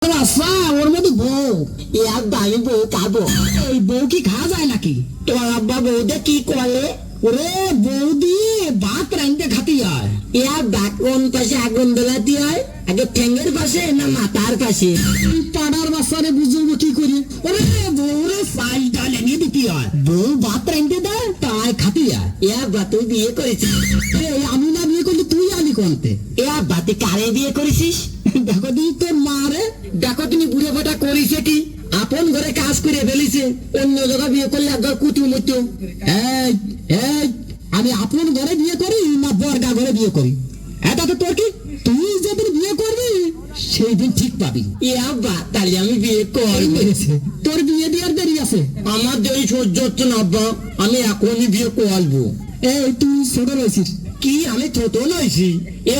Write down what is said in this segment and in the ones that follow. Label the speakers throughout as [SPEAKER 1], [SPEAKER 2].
[SPEAKER 1] আচ্ছা ওর মধ্যে বউ
[SPEAKER 2] আমি বউ খাবো।
[SPEAKER 1] ওই বউ কি খাওয়া যায় নাকি?
[SPEAKER 2] তোমার আব্বা বউটা কি করে?
[SPEAKER 1] ওরে বউ দিয়ে ভাত রাঁধতে খাতি হয়।
[SPEAKER 2] ভাত কোন পাশে আগুন জ্বালাতে হয়? আগে ঠ্যাঙ্গের পাশে না মাথার পাশে?
[SPEAKER 1] পাড়ার বাচ্চারে বুঝবো কি করি? ওরে বউরে চাল ডাল এনে দিতে হয়, বউ ভাত রাঁধতে দেয় তাই খাতি হয়।
[SPEAKER 2] আব্বা তুই বিয়ে করেছিস?
[SPEAKER 1] আমি না বিয়ে করলে তুই আলি কোনতে?
[SPEAKER 2] আব্বা তুই কারে বিয়ে করেছিস?
[SPEAKER 1] দেখো দি তোর মা রে,
[SPEAKER 2] দেখো তুমি বুড়ে ফোটা করেছে কি? আপন ঘরে কাজ করে ফেলিছে, অন্য জায়গায় বিয়ে করলে একবার কুটু মুটু।
[SPEAKER 1] এই এই আমি আপন ঘরে বিয়ে করি না বর্গা ঘরে বিয়ে করি? এটা তো তোর কি, তুই যেদিন বিয়ে করবি সেই দিন ঠিক পাবি।
[SPEAKER 2] আব্বা তাহলে আমি বিয়ে করবো।
[SPEAKER 1] তোর বিয়ে দেওয়ার দেরি আছে।
[SPEAKER 2] আমার দেরি সহ্য হচ্ছে না আব্বা, আমি এখনই বিয়ে করবো।
[SPEAKER 1] এই তুই ছোট রয়েছিস।
[SPEAKER 2] কি আমি ছোট নইছি?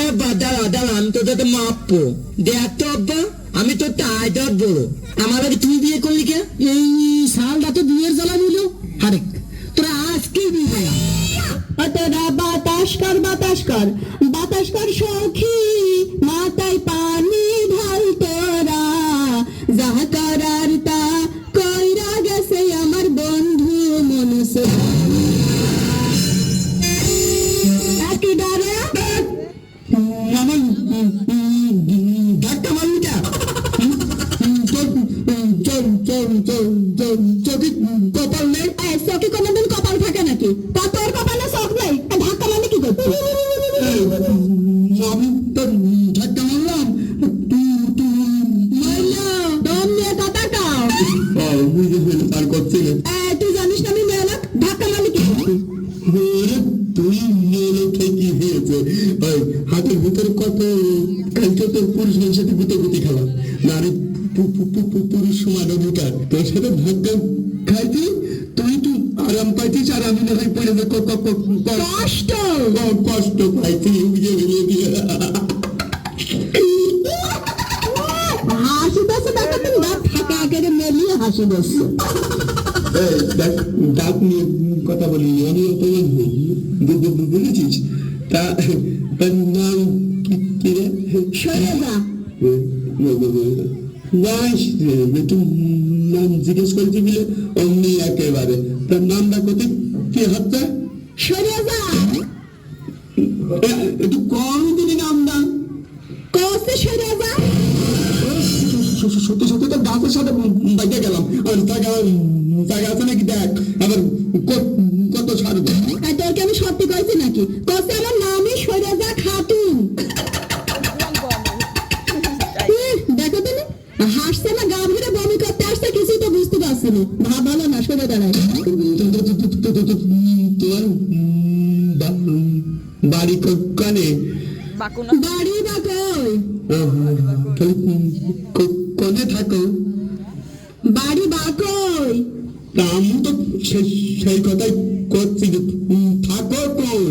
[SPEAKER 2] আব্বা দাঁড়া দাঁড়া, আমি তো তোকে মাপবো। দেখ তো আব্বা, আমি তো তাই তোর বড়, আমার আগে তুই বিয়ে করলি কে?
[SPEAKER 1] এই সালটা তো বিয়ের জ্বালা দিল। আরে তোরা আজকে বিয়ে তোরা বাতাস কর বাতাস কর বাতাস কর সখী, মাথায় পানি ঢাল তোরা, যাহা করার তা কইরা গেছে আমার বন্ধু মনুষ্য। একই ডারে আমার ধাক্কা মারলিটা কপাল নেই। চোখে কোনোদিন কপাল থাকে নাকি? তোর কপালে চোখ নেই, ধাক্কা মারলে কি করতে? আমি তো ধাক্কা মারলাম, দম নিয়ে কথা কাও। তুই জানিস না আমি মেয়েলোক, ধাক্কা মারলে কি করতে? তুই মেয়েলোক কি হয়েছে? হাতের ভিতরে কত কালকে তোর পুরুষ মানুষের সাথে গুতে গুতে খেলাম, নারী পুরুষ সমান অধিকার, তোর সাথে ধাক্কা খাইতি তুই তুই আরাম পাইতিস আর আমি না হয় পড়ে কষ্ট কষ্ট পাইতি। হাসি বসে দেখো তুমি দাঁত ফাঁকা আগে মেলিয়ে হাসি বসছে। দাঁত নিয়ে কথা বলি, আমি বুঝেছিস? তার নাম কি রে? সরেদা। নাম জিজ্ঞেস করেছি বলে অমনি একেবারে তার নামটা কোথায় কি হচ্ছে? একটু কম দিলি নামটা কষ্ট। সত্যি সত্যি তো গাছের সাথে বাইকে গেলাম, আর জায়গা আছে নাকি দেখ, আবার কত ছাড়বে। তোরকে আমি সত্যি কইছি নাকি? কষ্ট আমার নামই সরেজা খাতুন। দেখো তুমি হাসছে না, গা ভরে বমি করতে আসছে, কিছুই তো বুঝতে পারছি না। ভালো না, সরে দাঁড়ায়। তোর বাড়ি কানে? বাড়ি বা কই? কোনে থাকো? বাড়ি বা কই? আমি তো সেই কথাই করছি, থাকো কই?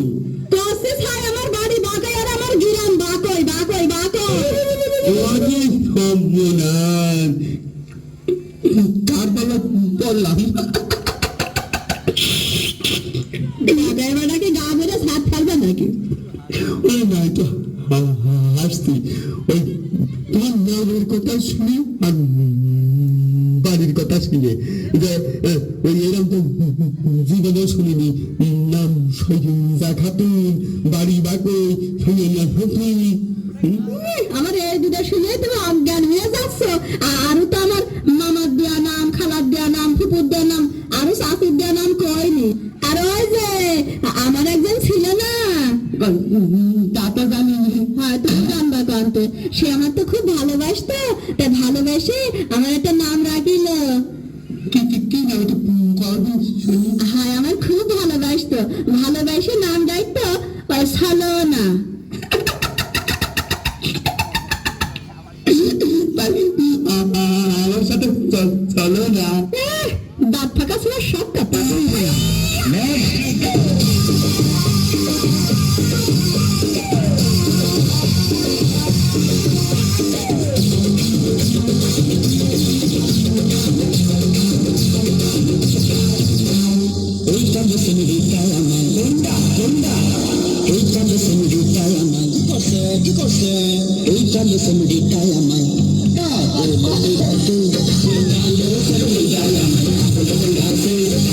[SPEAKER 1] প্রসেস হয় আমার বাড়ি বাকই আর আমার গ্রাম বাকই বাকই বাকই। ওরে সর্বনাশ, কার বলা বললাম? বাগায় বাড়াকে গা ভরে সাত ফেলবে নাকি? ওই নয় তো হাসতি, ওই তোমার নামের কথা শুনে আর বাড়ির কথা শুনে, যে ওই এরকম তো জীবনেও শুনিনি। নাম সৈজা খাতুন, বাড়ি বাকই, সৈজা খাতুন। আমার এই দুটা শুনে তুমি অজ্ঞান হয়ে যাচ্ছ। আরো তো আমার মামার দেয়া নাম, খালার দেয়া নাম, ফুপুর দেয়া নাম, আরো শাশুর দেয়া নাম কয়নি। আর ওই যে আমার একজন ছিল না, তা তো জানি, হ্যাঁ তুমি জানবা কান্তে, সে আমার তো খুব ভালোবাসতো, তাই ভালোবেসে আমার একটা নাম রাখিল। কি নাম? হ্যাঁ আমার খুব ভালোবাসতো, ভালোবেসে নাম রাখতো সালোনা। আমার সাথে চলো না, দাঁত ফাঁকা ছিল সব কথা। কি করছে? এইটা লেসেন দিটাই আমায় আছে